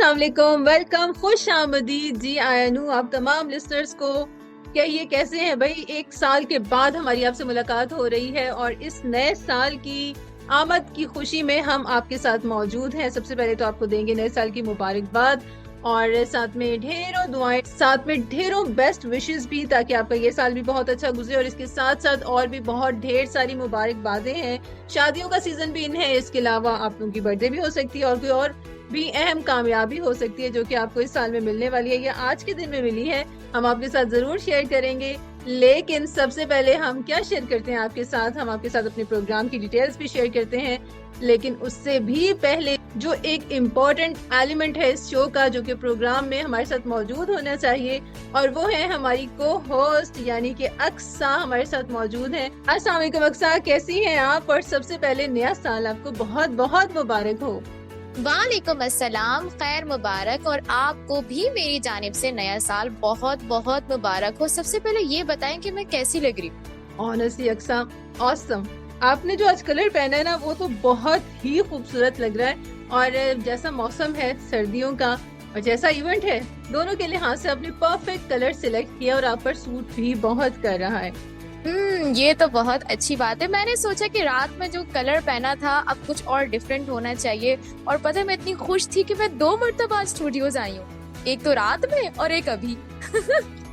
अस्सलाम वालेकुम, वेलकम, खुश आमदीद जी। आयन हूँ आप तमाम लिसनर्स को। कहिए कैसे हैं भाई। एक साल के बाद हमारी आपसे मुलाकात हो रही है और इस नए साल की आमद की खुशी में हम आपके साथ मौजूद हैं। सबसे पहले तो आपको देंगे नए साल की मुबारकबाद और साथ में ढेरों दुआएं, साथ में ढेरों बेस्ट विशेस भी, ताकि आपका ये साल भी बहुत अच्छा गुजरे। और इसके साथ साथ और भी बहुत ढेर सारी मुबारकबादें हैं। शादियों का सीजन भी इन है, इसके अलावा आप लोगों की बर्थडे भी हो सकती है और कोई और भी अहम कामयाबी हो सकती है जो कि आपको इस साल में मिलने वाली है या आज के दिन में मिली है। हम आपके साथ जरूर शेयर करेंगे, लेकिन सबसे पहले हम क्या शेयर करते हैं आपके साथ, हम आपके साथ अपने प्रोग्राम की डिटेल्स भी शेयर करते हैं। लेकिन उससे भी पहले जो एक इम्पोर्टेंट एलिमेंट है इस शो का, जो कि प्रोग्राम में हमारे साथ मौजूद होना चाहिए, और वो है हमारी को होस्ट यानी कि अक्सा हमारे साथ मौजूद है। अस्सलाम वालेकुम अक्सा, कैसी हैं आप? और सबसे पहले नया साल आपको बहुत बहुत मुबारक हो। वालेकुम अस्सलाम, खैर मुबारक, और आपको भी मेरी जानिब से नया साल बहुत बहुत मुबारक हो। सबसे पहले ये बताएं कि मैं कैसी लग रही हूँ। Honestly Aksa, awesome. आपने जो आज कलर पहना है ना, वो तो बहुत ही खूबसूरत लग रहा है। और जैसा मौसम है सर्दियों का और जैसा इवेंट है, दोनों के लिहाज से आपने परफेक्ट कलर सिलेक्ट किया और आप पर सूट भी बहुत कर रहा है। ये तो बहुत अच्छी बात है। मैंने सोचा कि रात में जो कलर पहना था अब कुछ और डिफरेंट होना चाहिए, और पता है मैं इतनी खुश थी कि मैं 2 मरतबा स्टूडियोज आई हूँ, एक तो रात में और एक अभी।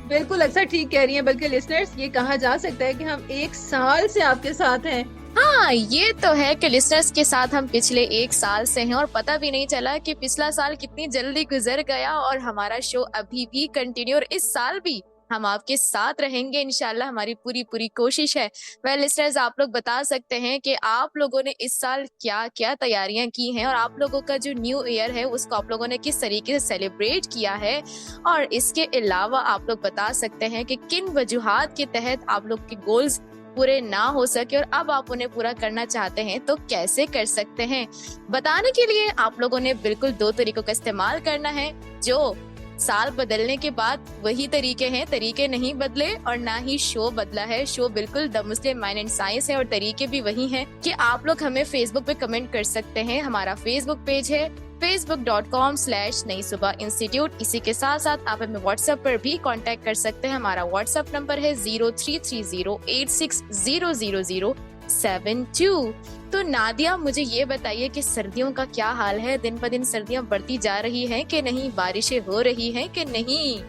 बिल्कुल अक्सर ठीक कह रही हैं, बल्कि लिसनर्स ये कहा जा सकता है कि हम 1 साल से आपके साथ हैं। हाँ, ये तो है कि लिसनर्स के साथ हम पिछले 1 साल से हैं और पता भी नहीं चला कि पिछला साल कितनी जल्दी गुजर गया, और हमारा शो अभी भी कंटिन्यू, और इस साल भी हम आपके साथ रहेंगे इंशाल्लाह। हमारी पूरी पूरी कोशिश है। वेल लिसनर्स, आप लोग बता सकते हैं कि आप लोगों ने इस साल क्या क्या तैयारियां की हैं, और आप लोगों का जो न्यू ईयर है उसको आप लोगों ने किस तरीके से सेलिब्रेट किया है, और इसके अलावा आप लोग बता सकते हैं कि किन वजूहात के तहत आप लोग के गोल्स पूरे ना हो सके और अब आप उन्हें पूरा करना चाहते हैं तो कैसे कर सकते हैं। बताने के लिए आप लोगों ने बिल्कुल 2 तरीकों का इस्तेमाल करना है। जो साल बदलने के बाद वही तरीके हैं, तरीके नहीं बदले, और ना ही शो बदला है। शो बिल्कुल the Muslim mind and science है, और तरीके भी वही हैं कि आप लोग हमें फेसबुक पे कमेंट कर सकते हैं। हमारा फेसबुक पेज है facebook.com/नई सुबह इंस्टीट्यूट। इसी के साथ साथ आप हमें व्हाट्सएप पर भी कांटेक्ट कर सकते हैं। हमारा व्हाट्सएप नंबर है 0330860072। तो नादिया, मुझे ये बताइए कि सर्दियों का क्या हाल है? दिन ब दिन सर्दियाँ बढ़ती जा रही हैं कि नहीं? बारिशें हो रही हैं कि नहीं?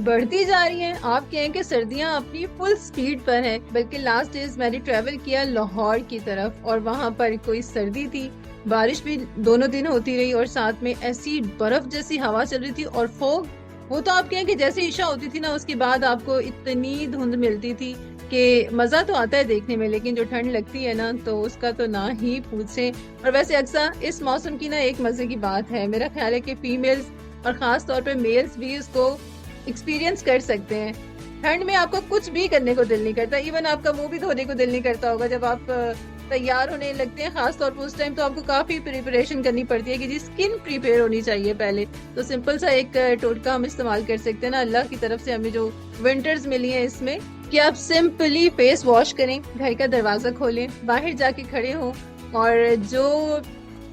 बढ़ती जा रही हैं। आप कहें कि सर्दियां अपनी फुल स्पीड पर हैं। बल्कि लास्ट डेज मैंने ट्रेवल किया लाहौर की तरफ, और वहां पर कोई सर्दी थी, बारिश भी दोनों दिन होती रही, और साथ में ऐसी बर्फ जैसी हवा चल रही थी और फोग। वो तो आप कहें कि जैसे ईशा होती थी ना, उसके बाद आपको इतनी धुंध मिलती थी कि मजा तो आता है देखने में, लेकिन जो ठंड लगती है ना, तो उसका तो ना ही पूछे। और वैसे अक्सर इस मौसम की ना एक मजे की बात है, मेरा ख्याल है कि फीमेल्स और खास तौर पे मेल्स भी इसको एक्सपीरियंस कर सकते हैं। ठंड में आपको कुछ भी करने को दिल नहीं करता, इवन आपका मुंह भी धोने को दिल नहीं करता होगा। जब आप तैयार होने लगते हैं खास तौर पर उस टाइम, तो आपको काफी प्रिपरेशन करनी पड़ती है कि जी स्किन प्रिपेयर होनी चाहिए पहले। तो सिंपल सा एक टोटका हम इस्तेमाल कर सकते हैं ना, अल्लाह की तरफ से हमें जो विंटर्स मिली है इसमें, कि आप सिंपली फेस वॉश करें, घर का दरवाजा खोलें, बाहर जाके खड़े हों, और जो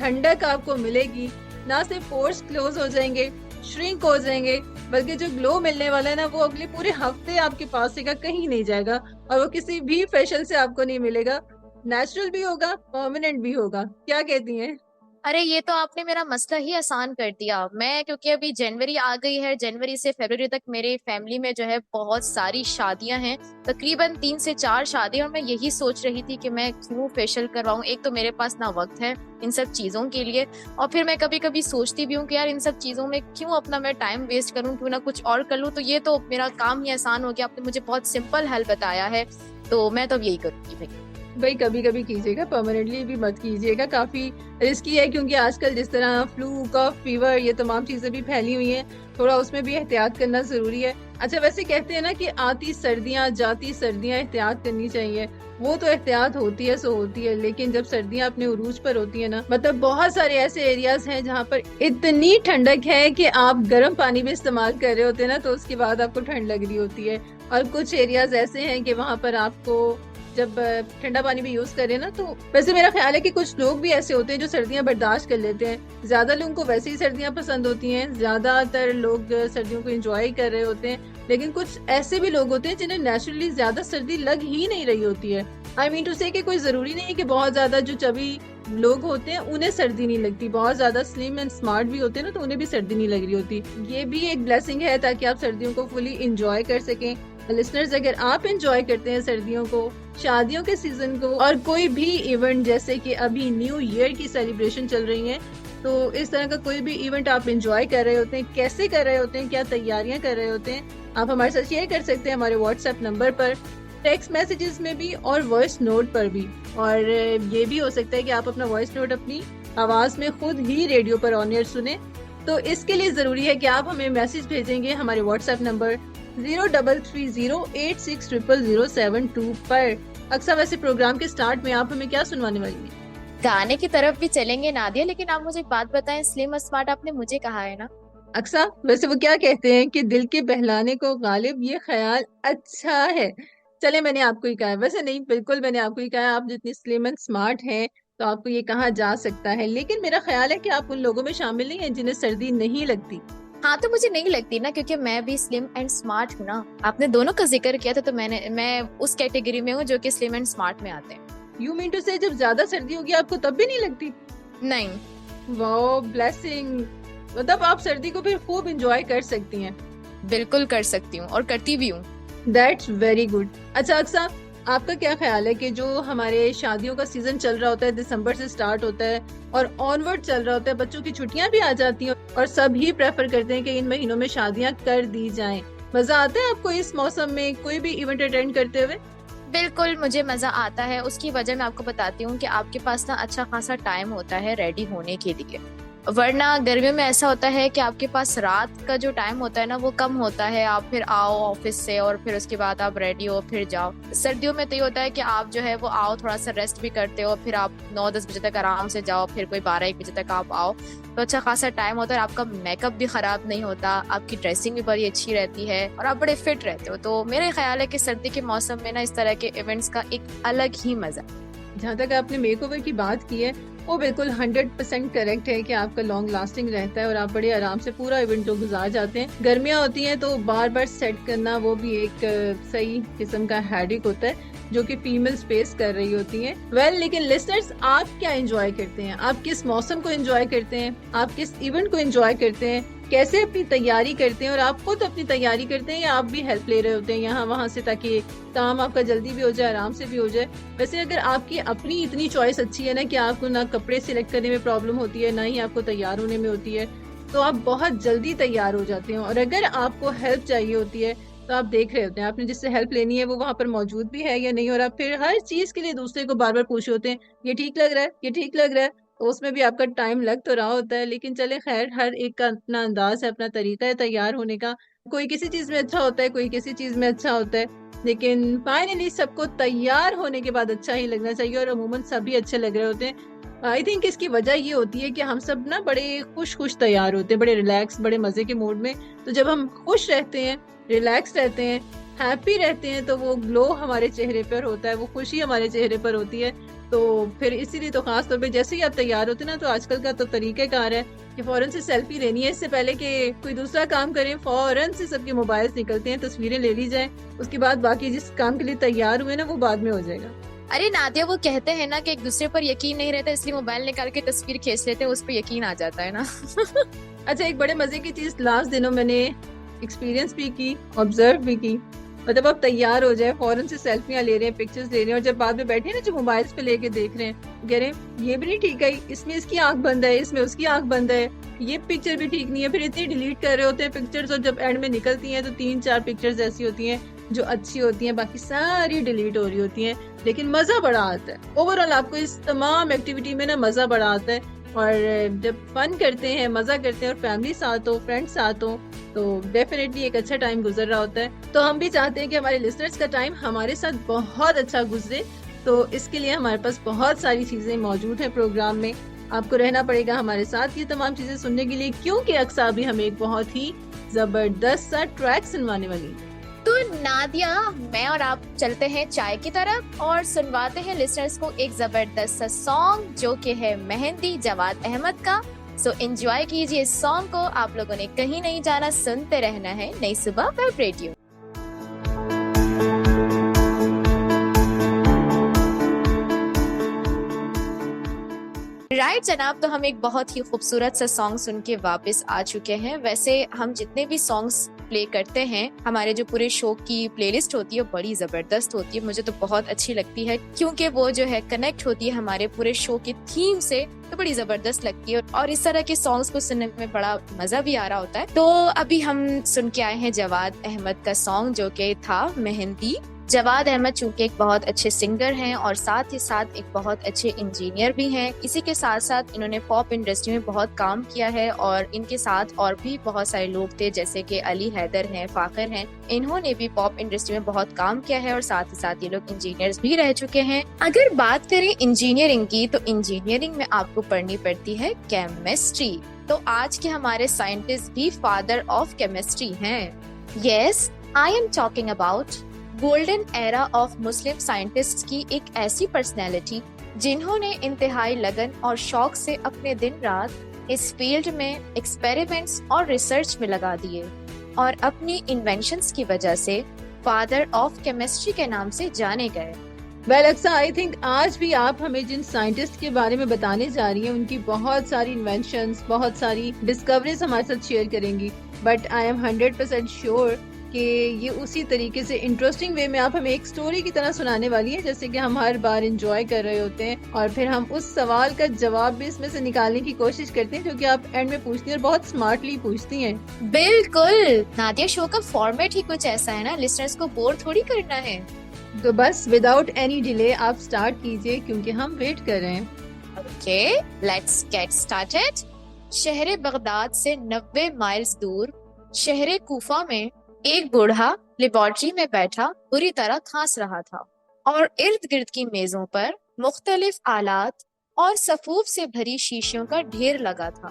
ठंडक आपको मिलेगी, ना सिर्फ पोर्स क्लोज हो जाएंगे, श्रिंक हो जाएंगे, बल्कि जो ग्लो मिलने वाला है ना, वो अगले पूरे हफ्ते आपके पास से कहीं नहीं जाएगा, और वो किसी भी फेशियल से आपको नहीं मिलेगा। नेचुरल भी होगा, परमानेंट भी होगा। क्या कहती हैं? अरे ये तो आपने मेरा मसला ही आसान कर दिया। मैं, क्योंकि अभी जनवरी आ गई है, जनवरी से फरवरी तक मेरे फैमिली में जो है बहुत सारी शादियां हैं, तकरीबन 3 से 4 शादियां, और मैं यही सोच रही थी कि मैं क्यों फेशियल करवाऊं। एक तो मेरे पास ना वक्त है इन सब चीजों के लिए, और फिर मैं कभी कभी सोचती भी हूँ कि यार इन सब चीजों में क्यों अपना मैं टाइम वेस्ट करूँ, क्यों ना कुछ और कर लूँ। तो ये तो मेरा काम ही आसान हो गया। आपने मुझे बहुत सिंपल हल बताया है, तो मैं तो अब यही करूंगी भाई। भाई कभी कभी कीजिएगा, परमानेंटली भी मत कीजिएगा, काफी रिस्की है, क्योंकि आजकल जिस तरह फ्लू, कफ, फीवर, ये तमाम चीजें भी फैली हुई हैं, थोड़ा उसमें भी एहतियात करना जरूरी है। अच्छा, वैसे कहते हैं ना कि आती सर्दियां जाती सर्दियां एहतियात करनी चाहिए। वो तो एहतियात होती है, सो होती है, लेकिन जब सर्दियां अपने उरूज पर होती है ना, मतलब बहुत सारे ऐसे एरियाज हैं जहाँ पर इतनी ठंडक है कि आप गर्म पानी भी इस्तेमाल कर रहे होते हैं ना, तो उसके बाद आपको ठंड लग रही होती है। और कुछ एरियाज ऐसे हैं कि वहाँ पर आपको जब ठंडा पानी भी यूज करें ना, तो वैसे मेरा ख्याल है कि कुछ लोग भी ऐसे होते हैं जो सर्दियां बर्दाश्त कर लेते हैं। ज्यादा लोगों को वैसे ही सर्दियां पसंद होती हैं, ज्यादातर लोग सर्दियों को एंजॉय कर रहे होते हैं। लेकिन कुछ ऐसे भी लोग होते हैं जिन्हें नेचुरली ज्यादा सर्दी लग ही नहीं रही होती है। आई मीन टू से कि कोई जरूरी नहीं है कि बहुत ज्यादा जो चबी लोग होते हैं उन्हें सर्दी नहीं लगती, बहुत ज्यादा स्लिम एंड स्मार्ट भी होते हैं ना, तो उन्हें भी सर्दी नहीं लग रही होती। ये भी एक ब्लेसिंग है ताकि आप सर्दियों को फुली इंजॉय कर सकें। लिसनर्स, अगर आप इंजॉय करते हैं सर्दियों को, शादियों के सीजन को, और कोई भी इवेंट जैसे कि अभी न्यू ईयर की सेलिब्रेशन चल रही है, तो इस तरह का कोई भी इवेंट आप इंजॉय कर रहे होते हैं, कैसे कर रहे होते हैं, क्या तैयारियां कर रहे होते हैं, आप हमारे साथ शेयर कर सकते हैं हमारे व्हाट्सएप नंबर पर, टेक्स्ट मैसेजेस में भी और वॉइस नोट पर भी। और ये भी हो सकता है कि आप अपना वॉइस नोट अपनी आवाज में खुद ही रेडियो पर ऑन एयर सुने। तो इसके लिए जरूरी है कि आप हमें मैसेज भेजेंगे हमारे व्हाट्सएप नंबर 0330860072 पर। अक्सर वैसे प्रोग्राम के स्टार्ट में आप हमें क्या सुनवाने वाली हैं? गाने की तरफ भी चलेंगे नादिया, लेकिन आप मुझे एक बात बताएं, स्लिम स्मार्ट आपने मुझे कहा है ना? अक्सर वैसे वो क्या कहते हैं कि दिल के बहलाने को गालिब ये ख्याल अच्छा है। चले, मैंने आपको ही कहा है, वैसे नहीं, बिल्कुल मैंने आपको ही कहा है। आप जितनी स्लिम एंड स्मार्ट हैं तो आपको ये कहा जा सकता है, लेकिन मेरा ख्याल है कि आप उन लोगों में शामिल नहीं हैं जिन्हें सर्दी नहीं लगती। हाँ, तो मुझे नहीं लगती ना, क्योंकि मैं भी स्लिम एंड स्मार्ट हूँ ना। आपने दोनों का जिक्र किया था, तो मैं उस कैटेगरी में हूँ जो कि स्लिम एंड स्मार्ट में आते हैं। यू मीन टू से जब ज्यादा सर्दी होगी आपको तब भी नहीं लगती? नहीं। Wow, blessing. मतलब आप सर्दी को फिर खूब इंजॉय कर सकती हैं। बिल्कुल कर सकती हूँ और करती भी हूँ। That's very good. अच्छा अक्सा, आपका क्या ख्याल है कि जो हमारे शादियों का सीजन चल रहा होता है, दिसंबर से स्टार्ट होता है और ऑनवर्ड चल रहा होता है, बच्चों की छुट्टियां भी आ जाती हैं और सभी प्रेफर करते हैं कि इन महीनों में शादियां कर दी जाएं। मजा आता है आपको इस मौसम में कोई भी इवेंट अटेंड करते हुए? बिल्कुल मुझे मजा आता है। उसकी वजह मैं आपको बताती हूँ कि आपके पास ना अच्छा खासा टाइम होता है रेडी होने के लिए, वरना गर्मियों में ऐसा होता है कि आपके पास रात का जो टाइम होता है ना वो कम होता है। आप फिर आओ ऑफिस से और फिर उसके बाद आप रेडी हो फिर जाओ। सर्दियों में तो ये होता है कि आप जो है वो आओ, थोड़ा सा रेस्ट भी करते हो, फिर आप 9-10 बजे तक आराम से जाओ, फिर कोई 12-1 बजे तक आप आओ, तो अच्छा खासा टाइम होता है। आपका मेकअप भी खराब नहीं होता, आपकी ड्रेसिंग भी बड़ी अच्छी रहती है और आप बड़े फिट रहते हो। तो मेरा ख्याल है कि सर्दी के मौसम में ना इस तरह के इवेंट्स का एक अलग ही मजा। जहाँ तक आपने मेकओवर की बात की है, वो बिल्कुल 100% करेक्ट है कि आपका लॉन्ग लास्टिंग रहता है और आप बड़े आराम से पूरा इवेंट को गुजार जाते हैं। गर्मियाँ होती हैं तो बार बार सेट करना वो भी एक सही किस्म का हैडिक होता है जो कि फीमेल स्पेस कर रही होती हैं। वेल, लेकिन लिसनर्स, आप क्या एंजॉय करते हैं? आप किस मौसम को एंजॉय करते हैं? आप किस इवेंट को एंजॉय करते हैं? कैसे अपनी तैयारी करते हैं? और आप खुद अपनी तैयारी करते हैं या आप भी हेल्प ले रहे होते हैं यहाँ वहाँ से, ताकि काम आपका जल्दी भी हो जाए, आराम से भी हो जाए? वैसे अगर आपकी अपनी इतनी चॉइस अच्छी है ना कि आपको ना कपड़े सिलेक्ट करने में प्रॉब्लम होती है, ना ही आपको तैयार होने में होती है, तो आप बहुत जल्दी तैयार हो जाते हैं। और अगर आपको हेल्प चाहिए होती है तो आप देख रहे होते हैं आपने जिससे हेल्प लेनी है वो वहां पर मौजूद भी है या नहीं, और आप फिर हर चीज के लिए दूसरे को बार बार पूछ रहे होते हैं, ये ठीक लग रहा है, ये ठीक लग रहा है। तो उसमें भी आपका टाइम लग तो रहा होता है, लेकिन चले खैर, हर एक का अपना अंदाज है, अपना तरीका है तैयार होने का। कोई किसी चीज में अच्छा होता है, कोई किसी चीज में अच्छा होता है, लेकिन फाइनली सबको तैयार होने के बाद अच्छा ही लगना चाहिए और अमूमन सभी अच्छे लग रहे होते हैं। आई थिंक इसकी वजह ये होती है कि हम सब ना बड़े खुश खुश तैयार होते हैं, बड़े रिलैक्स, बड़े मजे के मूड में। तो जब हम खुश रहते हैं, रिलैक्स रहते हैं, हैप्पी रहते हैं, तो वो ग्लो हमारे चेहरे पर होता है, वो खुशी हमारे चेहरे पर होती है। तो फिर इसीलिए तो खास तौर पे जैसे ही आप तैयार होते हैं ना, तो आजकल का तो तरीक़ाकार है कि फौरन से सेल्फी लेनी है, इससे पहले कि कोई दूसरा काम करें फौरन से सबके मोबाइल्स निकलते हैं, तस्वीरें ले ली जाए, उसके बाद बाकी जिस काम के लिए तैयार हुए ना वो बाद में हो जाएगा। अरे नादिया, वो कहते हैं ना कि एक दूसरे पर यकीन नहीं रहता, इसलिए मोबाइल निकाल के तस्वीर खींच लेते हैं, उस पर यकीन आ जाता है ना। अच्छा, एक बड़े मजे की चीज लास्ट दिनों मैंने एक्सपीरियंस भी की, ऑब्जर्व भी की। मतलब आप तैयार हो जाए, फौरन से सेल्फियां ले रहे हैं, पिक्चर्स ले रहे हैं, और जब बाद में बैठे ना जो मोबाइल्स पे लेके देख रहे हैं, कह रहे हैं ये भी नहीं ठीक है, इसमें इसकी आंख बंद है, इसमें उसकी आंख बंद है, ये पिक्चर भी ठीक नहीं है। फिर इतनी डिलीट कर रहे होते हैं पिक्चर्स, और जब एंड में निकलती हैं तो 3-4 पिक्चर्स ऐसी होती हैं जो अच्छी होती हैं, बाकी सारी डिलीट हो रही होती हैं, लेकिन मजा बड़ा आता है। ओवरऑल आपको इस तमाम एक्टिविटी में ना मजा बड़ा आता है, और जब फन करते हैं, मजा करते हैं और फैमिली साथ हो, फ्रेंड्स साथ हो, तो डेफिनेटली एक अच्छा टाइम गुजर रहा होता है। तो हम भी चाहते हैं कि हमारे लिसनर्स का टाइम हमारे साथ बहुत अच्छा गुजरे, तो इसके लिए हमारे पास बहुत सारी चीजें मौजूद हैं प्रोग्राम में। आपको रहना पड़ेगा हमारे साथ ये तमाम चीजें सुनने के लिए, क्योंकि अक्सर भी हमें एक बहुत ही जबरदस्त सा ट्रैक सुनवाने वाली है। तो नादिया, मैं और आप चलते हैं चाय की तरफ और सुनवाते हैं लिसनर्स को एक जबरदस्त सा सॉन्ग जो कि है मेहंदी जवाद अहमद का। सो एंजॉय कीजिए इस सॉन्ग को। आप लोगों ने कहीं नहीं जाना, सुनते रहना है नई सुबह वेब रेडियो। राइट जनाब, तो हम एक बहुत ही खूबसूरत सा सॉन्ग सुन के वापस आ चुके हैं। वैसे हम जितने भी सॉन्ग्स प्ले करते हैं, हमारे जो पूरे शो की प्लेलिस्ट होती है बड़ी जबरदस्त होती है। मुझे तो बहुत अच्छी लगती है क्योंकि वो जो है कनेक्ट होती है हमारे पूरे शो के थीम से, तो बड़ी जबरदस्त लगती है और इस तरह के सॉन्ग्स को सुनने में बड़ा मजा भी आ रहा होता है। तो अभी हम सुन के आए हैं जवाद अहमद का सॉन्ग जो कि था मेहंदी। जवाद अहमद चूंकि एक बहुत अच्छे सिंगर हैं और साथ ही साथ एक बहुत अच्छे इंजीनियर भी हैं। इसी के साथ साथ इन्होंने पॉप इंडस्ट्री में बहुत काम किया है और इनके साथ और भी बहुत सारे लोग थे जैसे कि अली हैदर हैं, फाखिर हैं। इन्होंने भी पॉप इंडस्ट्री में बहुत काम किया है और साथ ही साथ ये लोग इंजीनियर्स भी रह चुके हैं। अगर बात करें इंजीनियरिंग की, तो इंजीनियरिंग में आपको पढ़नी पड़ती है केमिस्ट्री। तो आज के हमारे साइंटिस्ट भी फादर ऑफ केमिस्ट्री हैं। Yes, I am talking about golden era of Muslim scientists की एक ऐसी पर्सनैलिटी जिन्होंने इंतहाई लगन और शौक से अपने दिन रात इस फील्ड में एक्सपेरिमेंट्स और रिसर्च में लगा दिए और अपनी इन्वेंशंस की वजह से फादर ऑफ केमिस्ट्री के नाम से जाने गए। वेल अक्सा, आई थिंक आज भी आप हमें जिन साइंटिस्ट के बारे में बताने जा रही हैं उनकी बहुत सारी इन्वेंशंस, बहुत सारी डिस्कवरीज हमारे साथ शेयर करेंगी। बट आई एम 100% श्योर कि ये उसी तरीके से इंटरेस्टिंग वे में आप हमें एक स्टोरी की तरह सुनाने वाली है जैसे कि हम हर बार एंजॉय कर रहे होते हैं और फिर हम उस सवाल का जवाब भी इसमें से निकालने की कोशिश करते हैं जो कि आप एंड में पूछती हैं और बहुत स्मार्टली पूछती हैं। बिल्कुल नादिया, शो का फॉर्मेट ही कुछ ऐसा है ना, लिसनर्स को बोर थोड़ी करना है। तो बस विदाउट एनी डिले आप स्टार्ट कीजिए क्योंकि हम वेट कर रहे हैं। Okay, let's get started. शहर बगदाद से 90 माइल्स दूर शहर कूफा में एक बूढ़ा लेबोरेटरी में बैठा बुरी तरह खांस रहा था और इर्द गिर्द की मेजों पर मुख्तलिफ आलात और सफूफ से भरी शीशियों का ढेर लगा था।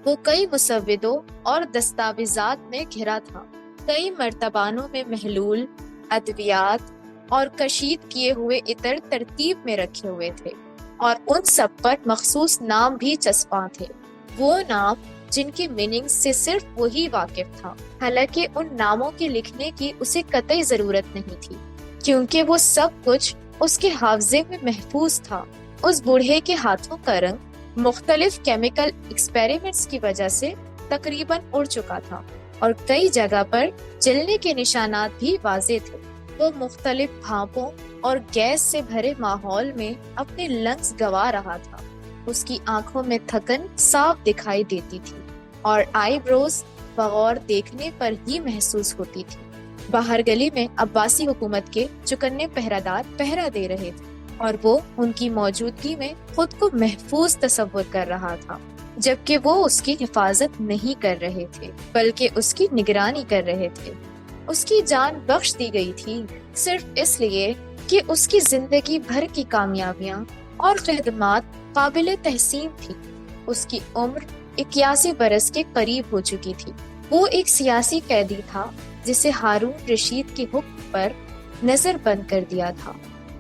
वो कई मुसव्विदों और दस्तावेजात में घिरा था। कई मर्तबानों में महलूल, अद्वियात और कशीद किए हुए इतर तरतीब में रखे हुए थे और उन सब पर मखसूस नाम भी चस्पा थे। वो नाम जिनकी मीनिंग से सिर्फ वही वाकिफ था। हालांकि उन नामों के लिखने की उसे कतई जरूरत नहीं थी क्योंकि वो सब कुछ उसके हावजे में महफूज था। उस बूढ़े के हाथों का रंग मुख्तलिफ केमिकल एक्सपेरिमेंट्स की वजह से तकरीबन उड़ चुका था और कई जगह पर जलने के निशानात भी वाजे थे। वो मुख्तलिफ भापों और गैस से भरे माहौल में अपने लंग्स गवा रहा था। उसकी आंखों में थकन साफ दिखाई देती थी और आईब्रोज बगौर देखने पर ही महसूस होती थी। बाहर गली में अब्बासी हुकूमत के चुकन्ने पहरादार पहरा दे रहे थे और वो उनकी मौजूदगी में खुद को महफूज तस्वुर कर रहा था, जबकि वो उसकी हिफाजत नहीं कर रहे थे बल्कि उसकी निगरानी कर रहे थे। उसकी जान बख्श दी गई थी सिर्फ इसलिए कि उसकी जिंदगी भर की कामयाबियां और खिदमात काबिल तहसीन थी। उसकी उम्र 81 बरस के करीब हो चुकी थी। वो एक सियासी कैदी था जिसे हारून रशीद के हुक्म पर नजर बंद कर दिया था।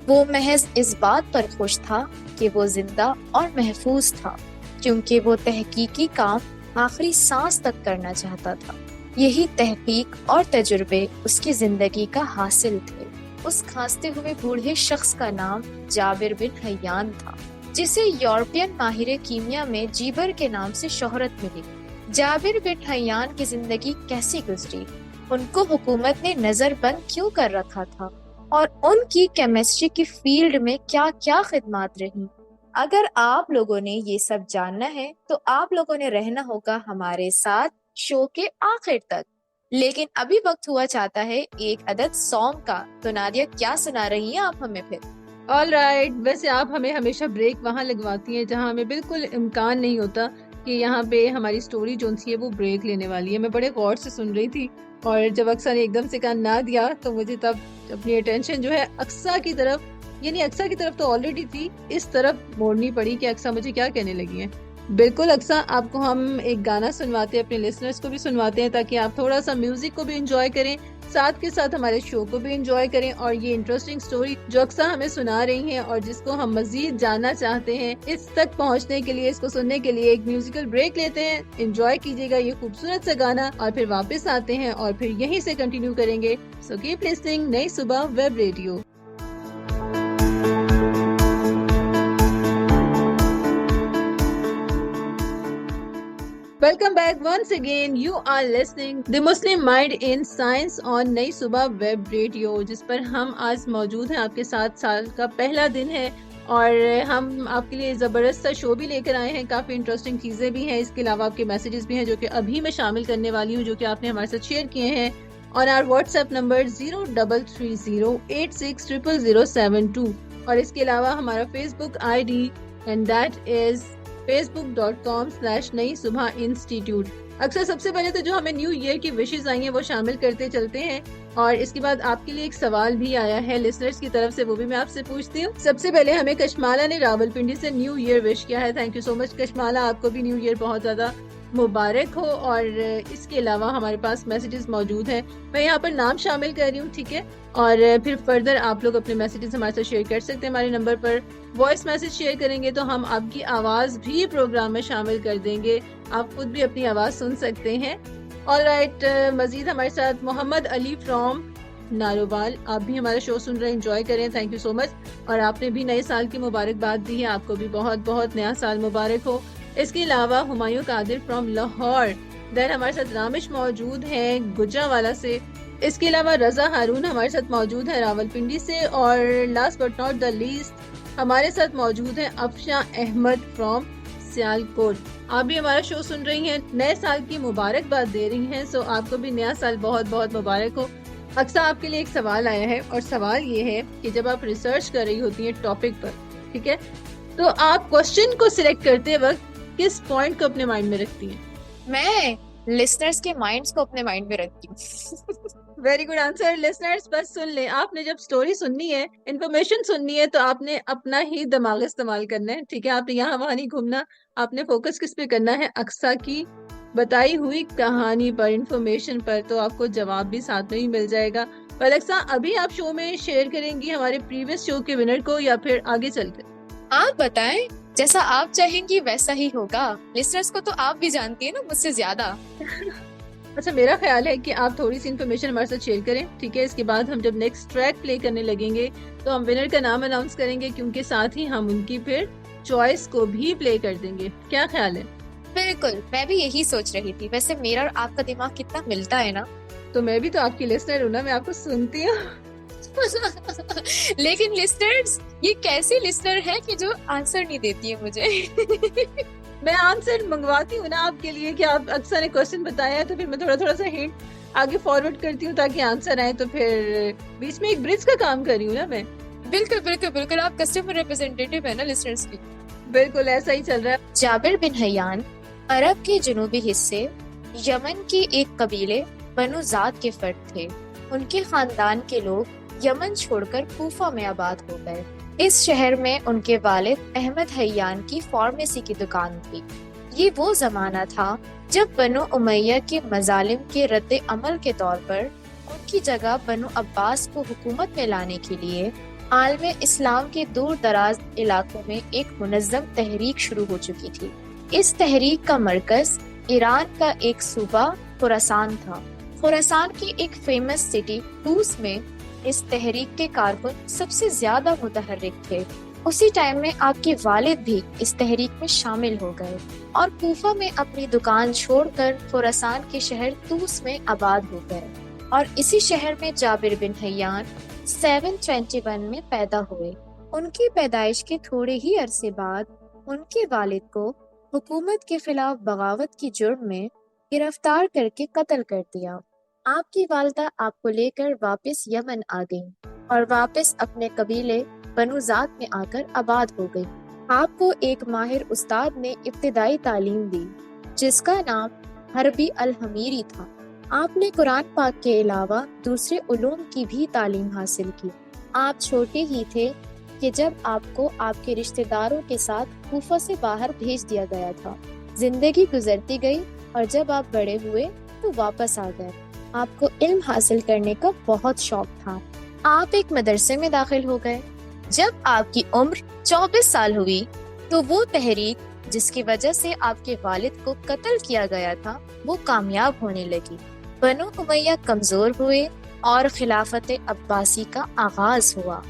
वो महज इस बात पर खुश था कि वो जिंदा और महफूज था क्योंकि वो तहकीकी काम आखिरी सांस तक करना चाहता था। यही तहकीक और तजुर्बे उसकी जिंदगी का हासिल थे। उस खांसते हुए बूढ़े शख्स का नाम जाबिर बिन हयान था, जिसे यूरोपियन माहिर कीमिया में जीबर के नाम से शोहरत मिली। जाबिर बिन हयान की जिंदगी कैसी गुजरी, उनको हुकूमत ने नजरबंद क्यों कर रखा था और उनकी केमिस्ट्री की फील्ड में क्या क्या खिदमात रही। अगर आप लोगों ने ये सब जानना है तो आप लोगों ने रहना होगा हमारे साथ शो के आखिर तक। लेकिन अभी वक्त हुआ चाहता है एक अदद सॉन्ग का। तो नादिया, क्या सुना रही हैं आप हमें फिर? ऑल राइट, वैसे आप हमें हमेशा ब्रेक वहाँ लगवाती हैं जहाँ हमें बिल्कुल इम्कान नहीं होता कि यहाँ पे हमारी स्टोरी जो सी है वो ब्रेक लेने वाली है। मैं बड़े गौर से सुन रही थी और जब अक्सा ने एकदम से कहा ना दिया तो मुझे तब अपनी अटेंशन जो है अक्सा की तरफ, यानी अक्सा की तरफ तो ऑलरेडी थी, इस तरफ मोड़नी पड़ी कि अक्सा मुझे क्या कहने लगी है। बिल्कुल अक्सा, आपको हम एक गाना सुनवाते हैं, अपने लिसनर्स को भी सुनवाते हैं ताकि आप थोड़ा सा म्यूजिक को भी एंजॉय करें, साथ के साथ हमारे शो को भी एंजॉय करें और ये इंटरेस्टिंग स्टोरी जो अक्सर हमें सुना रही हैं और जिसको हम मजीद जानना चाहते हैं, इस तक पहुंचने के लिए, इसको सुनने के लिए एक म्यूजिकल ब्रेक लेते हैं। एंजॉय कीजिएगा ये खूबसूरत सा गाना और फिर वापस आते हैं और फिर यहीं से कंटिन्यू करेंगे। सो कीप लिसनिंग नई सुबह web radio. Welcome back once again. You are listening The Muslim Mind in Science on नई सुबह वेब रेडियो, जिस पर हम आज मौजूद हैं आपके साथ। साल का पहला दिन है और हम आपके लिए ज़बरदस्त सा शो भी लेकर आए हैं। काफ़ी इंटरेस्टिंग चीज़ें भी हैं, इसके अलावा आपके मैसेजेस भी हैं जो कि अभी मैं शामिल करने वाली हूँ, जो कि आपने हमारे साथ शेयर किए हैं और आवर व्हाट्सएप नंबर 0330860007 और इसके अलावा हमारा Facebook ID and that is facebook.com/नई सुबह इंस्टीट्यूट। अक्सर सबसे पहले तो जो हमें न्यू ईयर की विशेस आई हैं वो शामिल करते चलते हैं और इसके बाद आपके लिए एक सवाल भी आया है लिसनर्स की तरफ से, वो भी मैं आपसे पूछती हूँ। सबसे पहले हमें कशमाला ने रावलपिंडी से न्यू ईयर विश किया है। Thank you so much Kashmala, आपको भी न्यू ईयर बहुत ज्यादा मुबारक हो। और इसके अलावा हमारे पास मैसेजेस मौजूद हैं, मैं यहाँ पर नाम शामिल कर रही हूँ, ठीक है, और फिर फर्दर आप लोग अपने मैसेजेस हमारे साथ शेयर कर सकते हैं। हमारे नंबर पर वॉइस मैसेज शेयर करेंगे तो हम आपकी आवाज़ भी प्रोग्राम में शामिल कर देंगे, आप खुद भी अपनी आवाज़ सुन सकते हैं। ऑलराइट, मजीद हमारे साथ मोहम्मद अली फ्रॉम नारोवाल, आप भी हमारा शो सुन रहे हैं, एंजॉय करें, थैंक यू सो मच। और आपने भी नए साल की मुबारकबाद दी है, आपको भी बहुत बहुत नया साल मुबारक हो। इसके अलावा हुमायूं कादिर फ्रॉम लाहौर, देन हमारे साथ रामिश मौजूद हैं गुजरावाला से। इसके अलावा रजा हारून हमारे साथ मौजूद है रावलपिंडी से और last but not the least हमारे साथ मौजूद है अफशा अहमद फ्रॉम सियालकोट। आप भी हमारा शो सुन रही हैं, नए साल की मुबारकबाद दे रही हैं, सो आपको भी नया साल बहुत बहुत मुबारक हो। अक्सर आपके लिए एक सवाल आया है और सवाल ये है कि जब आप रिसर्च कर रही होती हैं टॉपिक पर, ठीक है, तो आप क्वेश्चन को सिलेक्ट करते वक्त किस पॉइंट को अपने माइंड में रखती हैं? मैं लिसनर्स के माइंड्स को अपने माइंड में रखती हूँ। Very good answer. लिसनर्स बस सुन लें, आपने जब स्टोरी सुननी है, इंफॉर्मेशन सुननी है, तो आपने अपना ही दिमाग इस्तेमाल करना है, ठीक है, आपने यहाँ वहाँ नहीं घूमना, आपने फोकस किस पे करना है, अक्सा की बताई हुई कहानी पर, इंफॉर्मेशन पर, तो आपको जवाब भी साथ में ही मिल जाएगा। पर अक्सा, अभी आप शो में शेयर करेंगी हमारे प्रीवियस शो के विनर को या फिर आगे चलकर? आप बताएं, जैसा आप चाहेंगी वैसा ही होगा। लिसनर्स को तो आप भी जानती है ना मुझसे ज्यादा। अच्छा, मेरा ख्याल है कि आप थोड़ी सी इन्फॉर्मेशन हमारे साथ शेयर करें, ठीक है, इसके बाद हम जब नेक्स्ट ट्रैक प्ले करने लगेंगे तो हम विनर का नाम अनाउंस करेंगे, क्योंकि साथ ही हम उनकी फिर चॉइस को भी प्ले कर देंगे। क्या ख्याल है? बिल्कुल, मैं भी यही सोच रही थी। वैसे मेरा और आपका दिमाग कितना मिलता है ना। तो मैं भी तो आपकी लिसनर हूँ ना, मैं आपको सुनती हूँ। लेकिन लिसनर्स, ये कैसी लिसनर है कि जो आंसर नहीं देती है मुझे। मैं आंसर मंगवाती हूँ ना आपके लिए कि आप अक्सर ने क्वेश्चन बताया है, तो फिर मैं थोड़ा थोड़ा सा हिंट आगे फॉरवर्ड करती हूँ ताकि आंसर आए, तो फिर बीच में एक ब्रिज का काम कर रही हूँ ना मैं। बिल्कुल बिल्कुल बिल्कुल, आप कस्टमर रिप्रेजेंटेटिव है ना लिसनर्स की। बिल्कुल ऐसा ही चल रहा है। जाबिर बिन हयान अरब के जनूबी हिस्से यमन के एक कबीले बनु जात के फर्द थे। उनके खानदान के लोग यमन छोड़कर कूफा में आबाद हो गए। इस शहर में उनके वालिद अहमद हयान की फार्मेसी की दुकान थी। ये वो जमाना था जब बनु उमैया के मजालिम के रद्द अमल के तौर पर उनकी जगह बनु अब्बास को हुकूमत में लाने के लिए आलम इस्लाम के दूर दराज इलाकों में एक मुनज़्ज़म तहरीक शुरू हो चुकी थी। इस तहरीक का मरकज ईरान का एक सूबा खुरासान था। खुरासान की एक फेमस सिटी टूस में इस तहरीक के कारकुन सबसे ज्यादा मुतहर्रिक थे। उसी टाइम में आपके वालिद भी इस तहरीक में शामिल हो गए और कूफा में अपनी दुकान छोड़कर खुरासान के शहर तूस में आबाद हो गए। और इसी शहर में जाबिर बिन हयान 721 में पैदा हुए। उनकी पैदाइश के थोड़े ही अरसे बाद उनके वालिद को हुकूमत के खिलाफ बगावत की जुर्म में गिरफ्तार करके कत्ल कर दिया। आपकी वालदा आपको लेकर वापस यमन आ गईं और वापस अपने कबीले बनु जात में आकर आबाद हो गई। आपको एक माहिर उस्ताद ने इब्तिदाई तालीम दी जिसका नाम हरबी अल हमीरी था। आपने कुरान पाक के अलावा दूसरे उलूम की भी तालीम हासिल की। आप छोटे ही थे कि जब आपको आपके रिश्तेदारों के साथ कूफा से बाहर भेज दिया गया था। जिंदगी गुजरती गई और जब आप बड़े हुए तो वापस आ गए। आपको इल्म हासिल करने का बहुत शौक था। आप एक मदरसे में दाखिल हो गए। जब आपकी उम्र 24 साल हुई तो वो तहरीक जिसकी वजह से आपके वालिद को कत्ल किया गया था वो कामयाब होने लगी। बनु उमैया कमजोर हुए और खिलाफत अब्बासी का आगाज हुआ।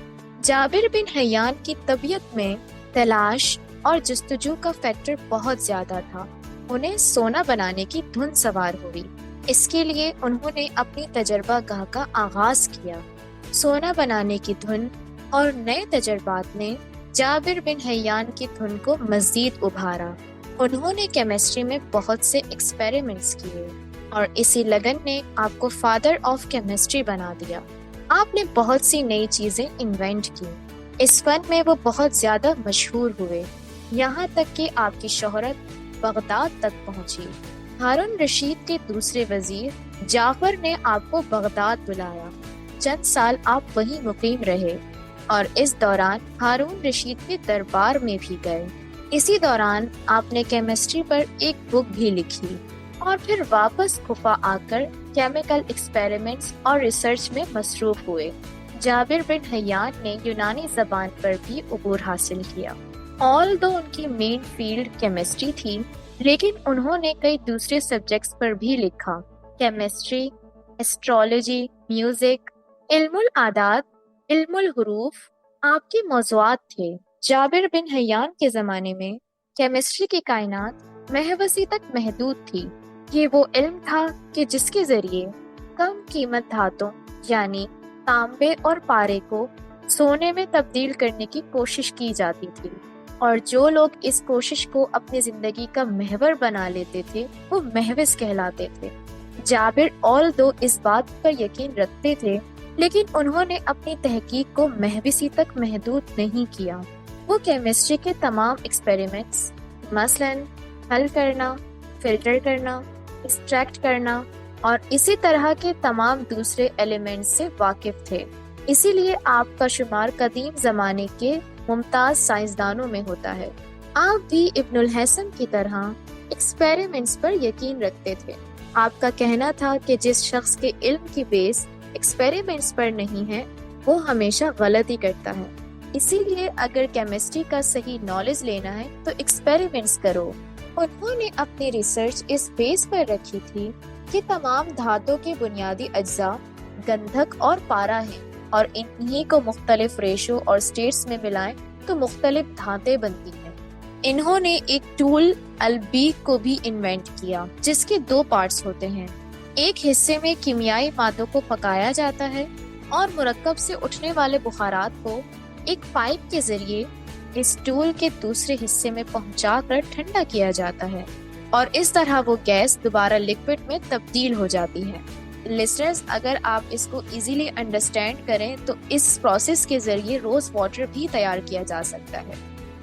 जाबिर बिन हय्यान की तबीयत में तलाश और जस्तजू का फैक्टर बहुत ज्यादा था। उन्हें सोना बनाने की धुन सवार हुई। इसके लिए उन्होंने अपनी तजर्बा गाह का आगाज किया। सोना बनाने की धुन और नए तजर्बात ने जाबिर बिन हय्यान की धुन को मजीद उभारा। उन्होंने केमिस्ट्री में बहुत से एक्सपेरिमेंट्स किए और इसी लगन ने आपको फादर ऑफ केमिस्ट्री बना दिया। आपने बहुत सी नई चीजें इन्वेंट की। इस फन में वो बहुत ज्यादा मशहूर हुए, यहाँ तक कि आपकी शोहरत बगदाद तक पहुंची। हारून रशीद के दूसरे वजीर जाफर ने आपको बगदाद बुलाया। चंद साल आप वहीं मुकीम रहे और इस दौरान हारून रशीद के दरबार में भी गए। इसी दौरान आपने केमिस्ट्री पर एक बुक भी लिखी और फिर वापस कुफा आकर केमिकल एक्सपेरिमेंट्स और रिसर्च में मसरूफ हुए। जाबिर बिन हय्यान ने यूनानी जबान पर भी अबूर हासिल किया। ऑल्दो उनकी मेन फील्ड केमिस्ट्री थी, लेकिन उन्होंने कई दूसरे सब्जेक्ट्स पर भी लिखा। केमिस्ट्री, एस्ट्रोलॉजी, म्यूजिक, इल्मुल आदात, इल्मुल हुरूफ आपके मौज़ूआत थे। जाबिर बिन हय्यान के ज़माने में केमिस्ट्री की कायनात महवसी तक महदूद थी। ये वो इल्म था कि जिसके जरिए कम कीमत धातों यानी तांबे और पारे को सोने में तब्दील करने की कोशिश की जाती थी, और जो लोग इस कोशिश को अपनी जिंदगी का महवर बना लेते थे वो महविस कहलाते थे। जाबिर ऑल्दो इस बात पर यकीन रखते थे, लेकिन उन्होंने अपनी तहकीक को महविसी तक महदूद नहीं किया। वो केमिस्ट्री के तमाम एक्सपेरिमेंट्स मसलन हल करना, फिल्टर करना, एक्सट्रैक्ट करना और इसी तरह के तमाम दूसरे एलिमेंट्स से वाकिफ थे। इसीलिए आपका शुमार कदीम जमाने के मुमताज साइंसदानों में होता है। आप भी इब्नुल हैसम की तरह एक्सपेरिमेंट्स पर यकीन रखते थे। आपका कहना था कि जिस शख्स के इल्म की बेस एक्सपेरिमेंट्स पर नहीं है वो हमेशा गलती करता है। इसीलिए अगर केमिस्ट्री का सही नॉलेज लेना है तो एक्सपेरिमेंट्स करो। उन्होंने अपनी रिसर्च इस बेस पर रखी थी कि तमाम धातुओं के बुनियादी अज्जा गंधक और पारा हैं, और इन्हीं को मुख्तलिफ रेशो और स्टेट्स में मिलाएं तो मुख्तलिफ धातें बनती हैं। इन्होंने एक टूल अलबीक को भी इन्वेंट किया, जिसके दो पार्ट्स होते हैं। एक हिस्से में कीमियाई मादों को पकाया जाता है और मुरक्कब से उठने वाले बुखारात को एक पाइप के जरिए इस टूल के दूसरे हिस्से में पहुंचाकर ठंडा किया जाता है, और इस तरह वो गैस दोबारा लिक्विड में तब्दील हो जाती है। लिसनर्स, अगर आप इसको इजीली अंडरस्टैंड करें तो इस प्रोसेस के जरिए रोज वाटर भी तैयार किया जा सकता है।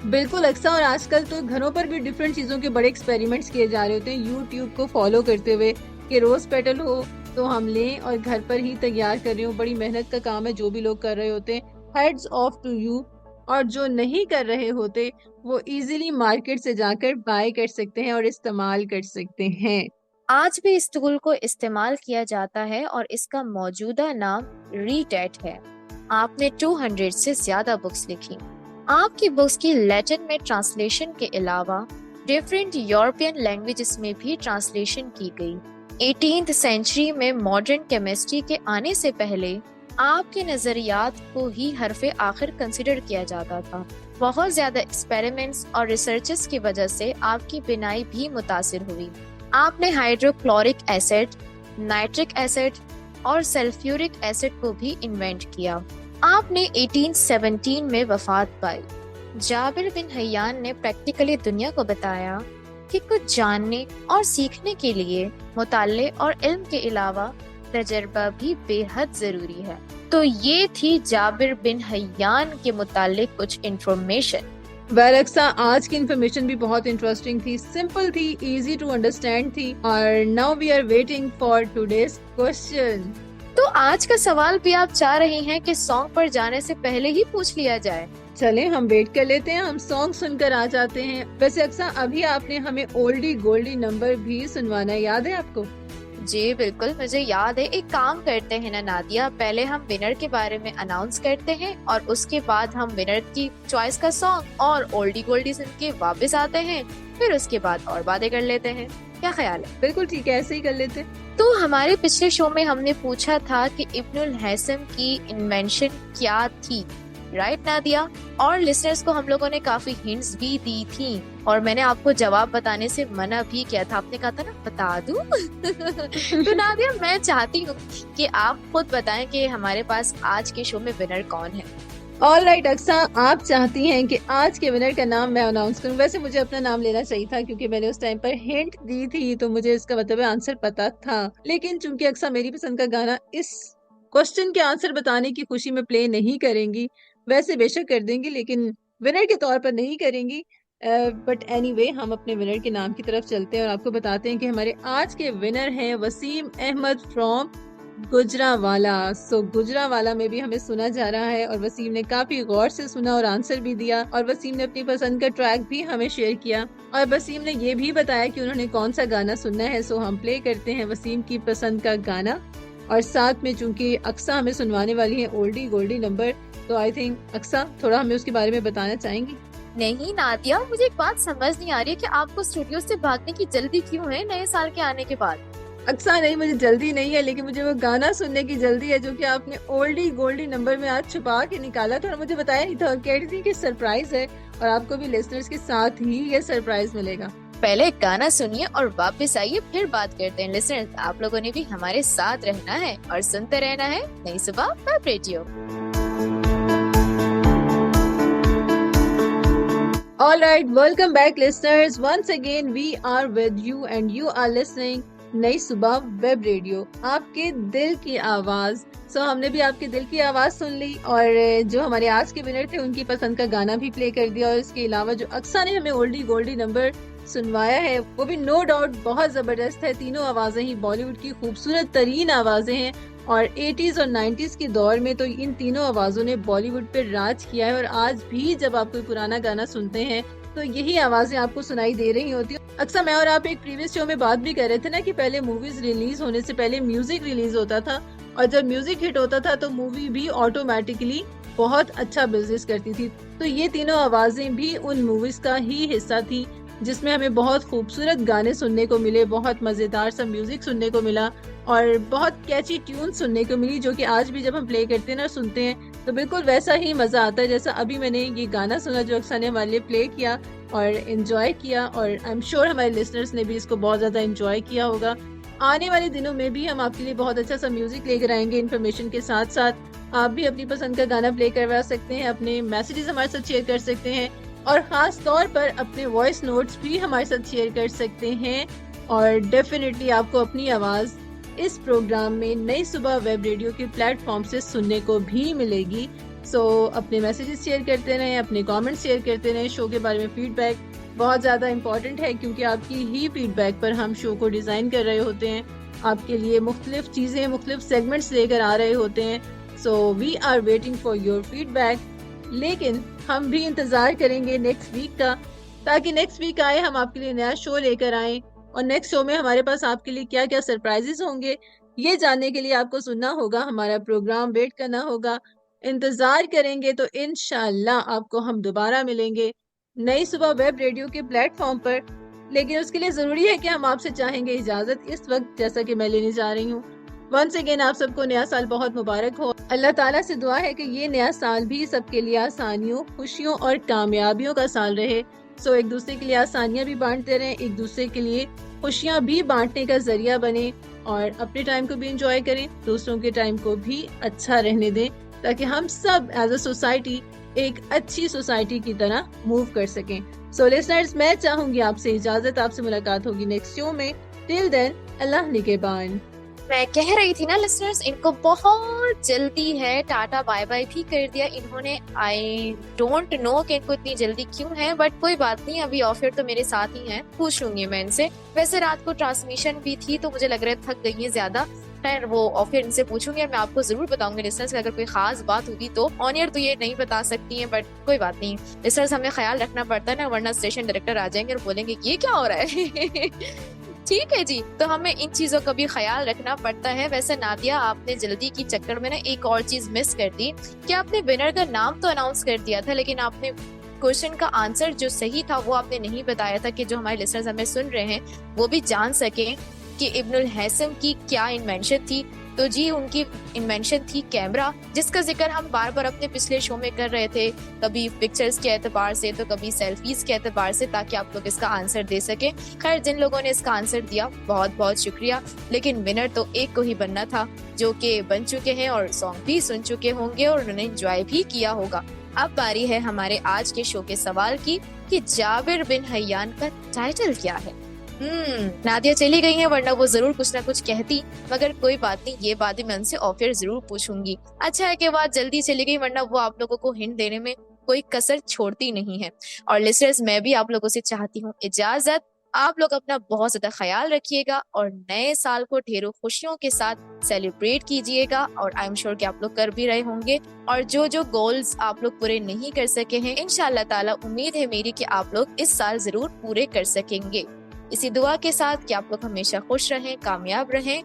बिल्कुल अक्सा, और आजकल तो घरों पर भी डिफरेंट चीजों के बड़े एक्सपेरिमेंट्स किए जा रहे होते हैं यूट्यूब को फॉलो करते हुए कि रोज पेटल हो तो हम लें और घर पर ही तैयार कर रहे हो। बड़ी मेहनत का काम है जो भी लोग कर रहे होते हैं, हेड्स ऑफ टू यू। और जो नहीं कर रहे होते वो इजीली मार्केट से जाकर बाय कर सकते हैं और इस्तेमाल कर सकते हैं। आज भी इस टूल को इस्तेमाल किया जाता है और इसका मौजूदा नाम रीटेट है। आपने 200 से ज्यादा बुक्स लिखी। आपकी बुक्स की लैटिन में ट्रांसलेशन के अलावा डिफरेंट यूरोपियन लैंग्वेजेस में भी ट्रांसलेशन की गई। 18th सेंचुरी में मॉडर्न केमिस्ट्री के आने से पहले आपके नजरियात को ही हरफे आखिर कंसिडर किया जाता था। बहुत ज्यादा एक्सपेरिमेंट्स और रिसर्चेस की वजह से आपकी बिनाई भी मुतासिर हुई। आपने हाइड्रोक्लोरिक एसिड, नाइट्रिक एसिड और सल्फ्यूरिक एसिड को भी इन्वेंट किया। आपने 1817 में वफात पाई। जाबिर बिन हय्यान ने प्रैक्टिकली दुनिया को बताया कि कुछ जानने और सीखने के लिए मुताल्ले और इल्म के अलावा तजर्बा भी बेहद जरूरी है। तो ये थी जाबिर बिन हय्यान के मुताल्लिक कुछ इंफॉर्मेशन। वैलक्सा, आज की इन्फॉर्मेशन भी बहुत इंटरेस्टिंग थी, सिंपल थी, इजी टू अंडरस्टैंड थी। और now we are waiting for today's question. तो आज का सवाल भी आप चाह रही हैं कि सॉन्ग पर जाने से पहले ही पूछ लिया जाए? चलें हम वेट कर लेते हैं, हम सॉन्ग सुनकर आ जाते हैं। वैसे अक्सा, अभी आपने हमें ओल्डी गोल्डी नंबर भी सुनवाना है, याद है आपको? जी बिल्कुल, मुझे याद है। एक काम करते हैं ना नादिया, पहले हम विनर के बारे में अनाउंस करते हैं और उसके बाद हम विनर की चॉइस का सॉन्ग और ओल्डी गोल्डी सुन के वापस आते हैं, फिर उसके बाद और बातें कर लेते हैं। क्या ख्याल है? बिल्कुल ठीक है, ऐसे ही कर लेते। तो हमारे पिछले शो में हमने पूछा था कि इब्नुल हैसम की इन्वेंशन क्या थी, राइट नादिया? और लिसनर्स को हम लोगों ने काफी हिंट्स भी दी थी और मैंने आपको जवाब बताने से मना भी किया था। आपने कहा था ना बता दूं। तो नादिया, मैं चाहती हूँ कि आप खुद बताएं कि हमारे पास आज के शो में विनर कौन है। ऑल राइट अक्सा, आप चाहती हैं कि आज के विनर का नाम मैं अनाउंस करूं। वैसे मुझे अपना नाम लेना चाहिए था क्योंकि मैंने उस टाइम पर हिंट दी थी, तो मुझे इसका मतलब आंसर पता था। लेकिन चूंकि अक्सा मेरी पसंद का गाना इस क्वेश्चन के आंसर बताने की खुशी में प्ले नहीं करेंगी, वैसे बेशक कर देंगी लेकिन विनर के तौर पर नहीं करेंगी। बट एनीवे, हम अपने विनर के नाम की तरफ चलते हैं और आपको बताते हैं कि हमारे आज के विनर हैं वसीम अहमद फ्रॉम गुजरावाला। गुजरावाला में भी हमें सुना जा रहा है और वसीम ने काफी गौर से सुना और आंसर भी दिया और वसीम ने अपनी पसंद का ट्रैक भी हमें शेयर किया और वसीम ने ये भी बताया कि उन्होंने कौन सा गाना सुनना है। सो हम प्ले करते हैं वसीम की पसंद का गाना और साथ में चूंकि अक्सा हमें सुनवाने वाली है ओल्डी गोल्डी नंबर, तो आई थिंक अक्सा थोड़ा हमें उसके बारे में बताना चाहेंगी। नहीं नादिया, मुझे एक बात समझ नहीं आ रही है कि आपको स्टूडियो से भागने की जल्दी क्यों है नए साल के आने के बाद? अक्सा नहीं, मुझे जल्दी नहीं है, लेकिन मुझे वो गाना सुनने की जल्दी है जो कि आपने ओल्डी गोल्डी नंबर में आज छुपा के निकाला था और मुझे बताया नहीं था। कह रही थी कि सरप्राइज है और आपको भी लिसनर्स के साथ ही ये सरप्राइज मिलेगा। पहले गाना सुनिए और वापस आइए, फिर बात करते हैं। लिसनर्स, आप लोगों ने भी हमारे साथ रहना है और सुनते रहना है नई सुबह web radio. All right, welcome back listeners. Once again we are with you and you are listening नई सुबह वेब रेडियो, आपके दिल की आवाज। हमने भी आपके दिल की आवाज सुन ली और जो हमारे आज के विनर थे उनकी पसंद का गाना भी प्ले कर दिया और इसके अलावा जो अक्सा ने हमें ओल्डी गोल्डी नंबर सुनवाया है वो भी नो डाउट बहुत जबरदस्त है। तीनों आवाजें ही बॉलीवुड की खूबसूरत तरीन आवाजें हैं और 80s और 90s के दौर में तो इन तीनों आवाजों ने बॉलीवुड पे राज किया है और आज भी जब आप कोई पुराना गाना सुनते हैं तो यही आवाजें आपको सुनाई दे रही होती है। अक्सर मैं और आप एक प्रीवियस शो में बात भी कर रहे थे ना कि पहले मूवीज रिलीज होने से पहले म्यूजिक रिलीज होता था और जब म्यूजिक हिट होता था तो मूवी भी ऑटोमेटिकली बहुत अच्छा बिजनेस करती थी। तो ये तीनों आवाजें भी उन मूवीज का ही हिस्सा थी जिसमें हमें बहुत खूबसूरत गाने सुनने को मिले, बहुत मजेदार सा म्यूजिक सुनने को मिला और बहुत कैची ट्यून सुनने को मिली, जो कि आज भी जब हम प्ले करते हैं ना सुनते हैं तो बिल्कुल वैसा ही मजा आता है जैसा अभी मैंने ये गाना सुना जो अक्सर ने हमारे लिए प्ले किया और एंजॉय किया। और आई एम श्योर हमारे लिसनर्स ने भी इसको बहुत ज्यादा एंजॉय किया होगा। आने वाले दिनों में भी हम आपके लिए बहुत अच्छा सा म्यूजिक लेकर आएंगे इन्फॉर्मेशन के साथ साथ। आप भी अपनी पसंद का गाना प्ले करवा सकते हैं, अपने मैसेजेस हमारे साथ शेयर कर सकते हैं और खास तौर पर अपने वॉइस नोट्स भी हमारे साथ शेयर कर सकते हैं और डेफिनेटली आपको अपनी आवाज इस प्रोग्राम में नई सुबह वेब रेडियो के प्लेटफॉर्म से सुनने को भी मिलेगी। अपने मैसेजेस शेयर करते रहें, अपने कमेंट्स शेयर करते रहें। शो के बारे में फीडबैक बहुत ज़्यादा इम्पोर्टेंट है क्योंकि आपकी ही फीडबैक पर हम शो को डिज़ाइन कर रहे होते हैं, आपके लिए मुख्तलिफ चीज़ें मुख्तलिफ सेगमेंट्स लेकर आ रहे होते हैं। We are waiting for your feedback. लेकिन हम भी इंतज़ार करेंगे नेक्स्ट वीक का, ताकि नेक्स्ट वीक आए हम आपके लिए नया शो लेकर आए और नेक्स्ट शो में हमारे पास आपके लिए क्या क्या सरप्राइजेस होंगे ये जानने के लिए आपको सुनना होगा, हमारा प्रोग्राम वेट करना होगा, इंतजार करेंगे। तो इंशाल्लाह आपको हम दोबारा मिलेंगे नई सुबह वेब रेडियो के प्लेटफॉर्म पर। लेकिन उसके लिए जरूरी है कि हम आपसे चाहेंगे इजाजत इस वक्त, जैसा कि मैं लेने जा रही हूँ। वंस अगेन आप सबको नया साल बहुत मुबारक हो। अल्लाह ताला से दुआ है कि ये नया साल भी सबके लिए आसानियों, खुशियों और कामयाबियों का साल रहे। एक दूसरे के लिए आसानियां भी बांटते रहें, एक दूसरे के लिए खुशियां भी बांटने का जरिया बने और अपने टाइम को भी एंजॉय करें, दूसरों के टाइम को भी अच्छा रहने दें, ताकि हम सब एज अ सोसाइटी एक अच्छी सोसाइटी की तरह मूव कर सकें। लिसनर्स, मैं चाहूंगी आपसे इजाजत, आपसे मुलाकात होगी नेक्स्ट शो में। टिल देन, अल्लाह निगहबान। मैं कह रही थी ना लिसनर्स, इनको बहुत जल्दी है, टाटा बाय बाय भी कर दिया इन्होंने। आई डोंट नो कि इनको इतनी जल्दी क्यों है, बट कोई बात नहीं, अभी ऑफर तो मेरे साथ ही है, पूछ लूंगी मैं इनसे। वैसे रात को ट्रांसमिशन भी थी तो मुझे लग रहा है थक गई है ज्यादा, खैर वो ऑफर इनसे पूछूंगी और मैं आपको जरूर बताऊंगी लिसनर्स। अगर कोई खास बात होगी तो ऑन एयर तो ये नहीं बता सकती हैं, बट कोई बात नहीं लिसनर्स, हमें ख्याल रखना पड़ता है ना, वरना स्टेशन डायरेक्टर आ जाएंगे और बोलेंगे ये क्या हो रहा है। ठीक है जी, तो हमें इन चीजों का भी ख्याल रखना पड़ता है। वैसे नादिया, आपने जल्दी की चक्कर में ना एक और चीज मिस कर दी कि आपने विनर का नाम तो अनाउंस कर दिया था, लेकिन आपने क्वेश्चन का आंसर जो सही था वो आपने नहीं बताया था, कि जो हमारे लिसनर्स हमें सुन रहे हैं वो भी जान सके कि इब्नुल हैसम की क्या इन्वेंशन थी। तो जी, उनकी इन्वेंशन थी कैमरा, जिसका जिक्र हम बार बार अपने पिछले शो में कर रहे थे, कभी पिक्चर्स के एतबार से तो कभी सेल्फीज के एतबार से, ताकि आप लोग इसका आंसर दे सके। खैर, जिन लोगों ने इसका आंसर दिया बहुत बहुत शुक्रिया, लेकिन विनर तो एक को ही बनना था, जो कि बन चुके हैं और सॉन्ग भी सुन चुके होंगे और उन्होंने एंजॉय भी किया होगा। अब बारी है हमारे आज के शो के सवाल की कि जाबिर बिन हैयान का टाइटल क्या है। नादिया चली गई है, वरना वो जरूर कुछ ना कुछ कहती, मगर कोई बात नहीं, ये बातें मैं उनसे ऑफ एयर जरूर पूछूंगी। अच्छा है कि बात जल्दी चली गई, वरना वो आप लोगों को हिंट देने में कोई कसर छोड़ती नहीं है। और लिसनर्स, मैं भी आप लोगों से चाहती हूँ इजाजत। आप लोग अपना बहुत ज्यादा ख्याल रखिएगा और नए साल को ढेरों खुशियों के साथ सेलिब्रेट कीजिएगा, और आई एम श्योर कि आप लोग कर भी रहे होंगे। और जो जो गोल्स आप लोग पूरे नहीं कर सके हैं, इंशाल्लाह ताला उम्मीद है मेरी कि आप लोग इस साल जरूर पूरे कर सकेंगे। इसी दुआ के साथ कि आप लोग हमेशा खुश रहें, कामयाब रहें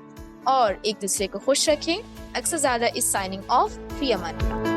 और एक दूसरे को खुश रखें। अक्सर ज्यादा इस साइनिंग ऑफ, फी अमान।